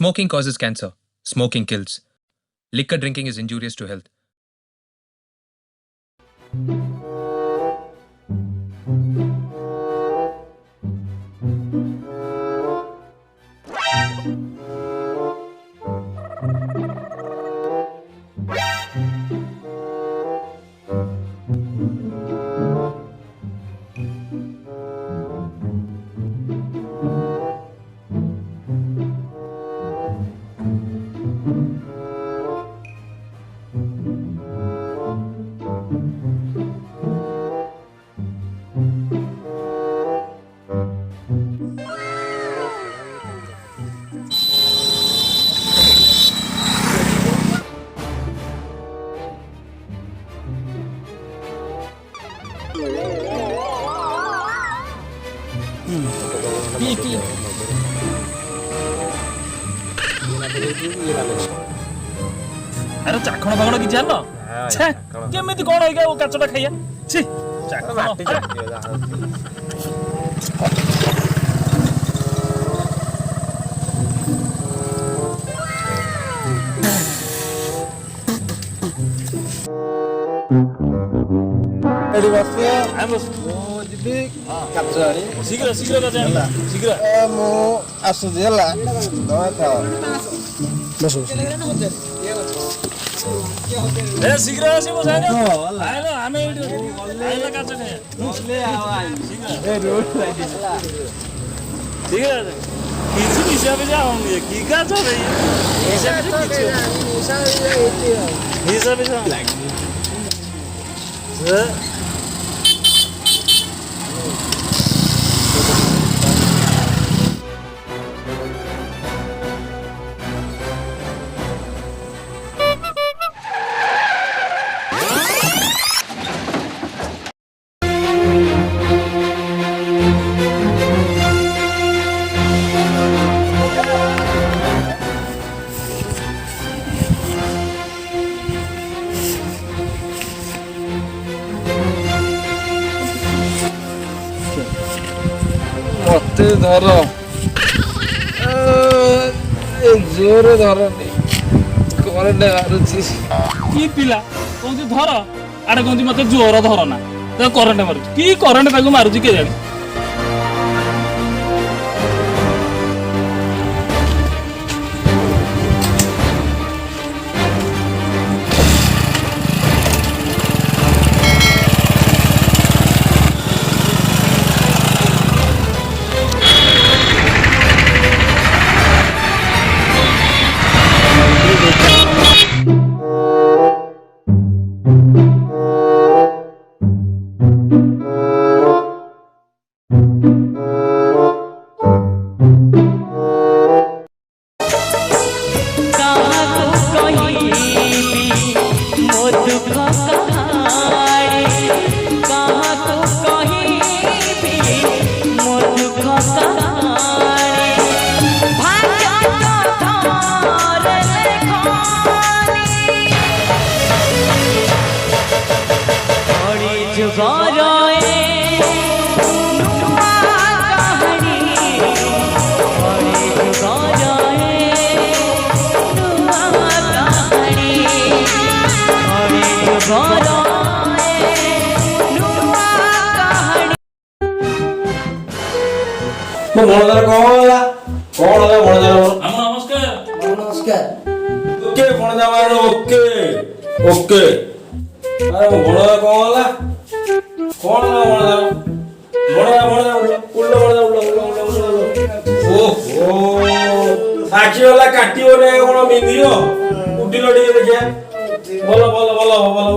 Smoking causes cancer. Smoking kills. Liquor drinking is injurious to health. अरे चाखण बागण कि जान छे केमिति कोन होइगा ओ काचटा खाइया छी एडी बसिया हम ओ जिबी काचरी शीघ्र शीघ्र का जान शीघ्र मो आसु जेला दवा खाओ बस ए शीघ्र आसी बस आइलो हमें आइलो काच खाइया ले आवा शीघ्र ए रोड लाइट शीघ्र किछु हिसाब से आउंगे की काच रे हिसाब से किछु हिसाब से लाग मत धर जोर धरनी करंट मारुची की पिला कोंती धर आडे कोंती मते जोर धर ना तो करंट मारु की करंट ताको मारुची के जानी मोळदार कोला कोला मोळदार नमस्कार नमस्कार ओके मोळदार ओके ओके अरे मोळदार कोला कोला मोळदार उल्लो ओहो आखी वाला काटियो रे कोन मिंदियो उठिलो टिके देखिया बोलो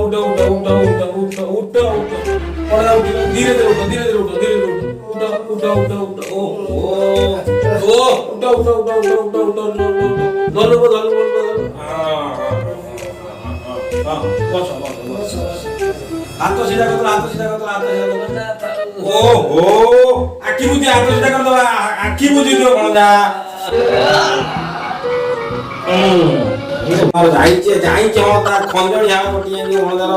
उठ मोळदार उठिलो धीरे धीरे उठ हाथ सीधा कर ओहो आखी बुझी हाथ सीधा कर दो आखी बुझी दियो कोणदा और जाईचे होता खंजणी हा गोटिए दियो कोणदार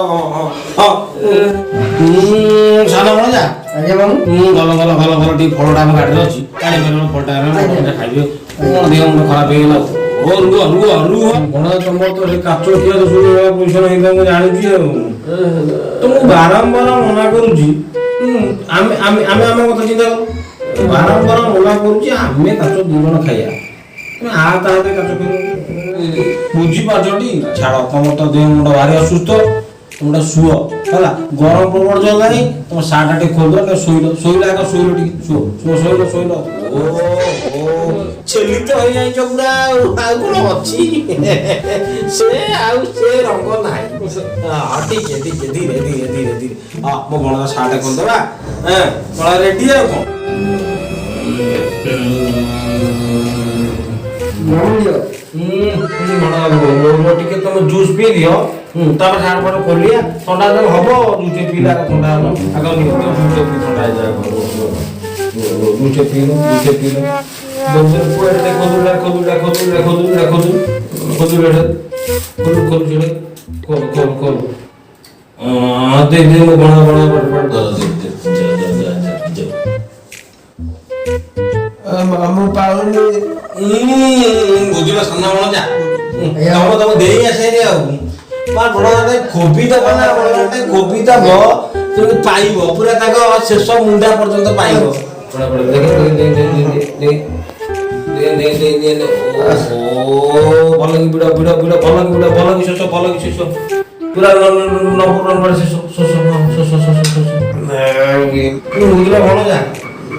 सादा कोणदा आगे भलो टी फळटा हम गाडी अछि काडी फळटा खाइबो देह खराब हे गेला ओ रुह बड़ा तमर तो रे काचो किया तो सुन पैसा नहीं तो जानुची तो मु बारंबार मना करूची आमे आमे आमे आमे कथा चिंता करू बारंबार मना करूची आमे काचो दुरण खाइया तुम आ ताते काचो करू बुझी पाछटी छाड़ तमर तो देह मुंड भारी असुस्थ तुमटा सुओ हला गरम प्रबल जगाई तुम साटाटे खोल दो सोइला का सोइलो टी सोइलो ओ छेली तो होई जाई चपुरा आ कोन अछि से आउ से रंग नाही हां ठीक है धीरे हां मो बणा साटा खोल दबा हैं बणा रेडी है को बणा टिके तुम जूस पी दियो तापर सार पर खोलिया ठंडा जब हबो दूचे पीला का ठंडा आगा निकल दूचे पी ठंडा जाए दूचे पी लो दोनों पुएर दे खोल दे मो बणा पट दे मामू पाउनी बुझिला सन्ना बण जा तम देई आसे रे आ मार बड़ा कोबी ता बना बड़ा कोबी ता भ तुम पाइबो पूरा ताको शेष मुंडा पर्यंत पाइबो बड़ा दे ओ भलगी बिडा भलगी शेष पूरा नंबर बड़ा शेष मुंडा भलो जा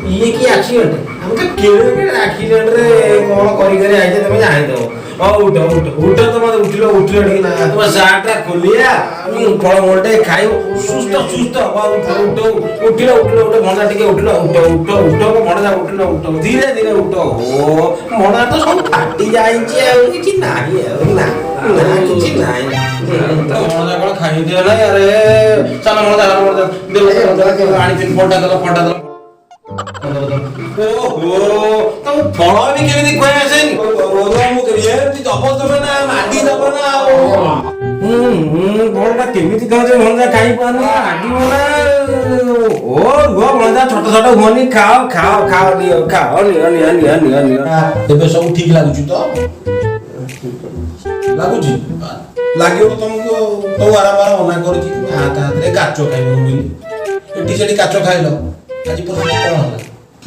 ये की एक्सीडेंट हम तो केरे एक्सीडेंट रे कोन करी करी आइते तमे जानि दो उठ तुम उठिलो ना तुम साटा खोलिया फल मोटे खाई सुस्त उठिलो भणा टिके उठ भणा उठ धीरे उठ ओ भणा तो सब फाटी जाइछि आ किछि नाही ना किछि नाही तो भणा कोन खाई दियो ना अरे चल भणा दे आनी तीन फटा दला ओहो तुम फल भी केमिति खोय आसेन रोज मु करिए ती जबल तमे ना माडी दब ना बड़टा केमिति खाजे भंजा खाई पाना आडी ना ओ गो भंजा छोट हुनी खाओ दियो खाओ नि एबे सब ठीक लागुची तो लागुची लागियो तुमको तो आराम मना करची हाथ हाथ रे काचो खाइबो बोली एठी सेठी काचो खाइलो आज पर कोन होला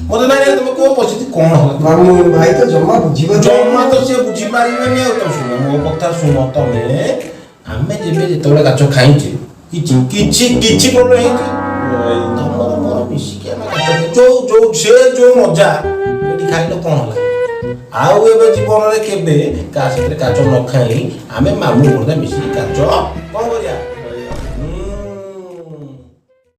मते नाही तुम को पछिति कोन होला मामू भाई तो जम्मा तो से बुझी पारिबेनी आ तो सुनो मो कथा सुनो तमे हमें जेबे जेतोले काचो खाइछि किछि प्रॉब्लम हेछि तमर मोर मिसी के काचो जो मजा एठी खाइलो कोन होला आउ एबे जीवन रे केबे का सेते काचो न खाई हमें मामू बोलदा मिसी काचो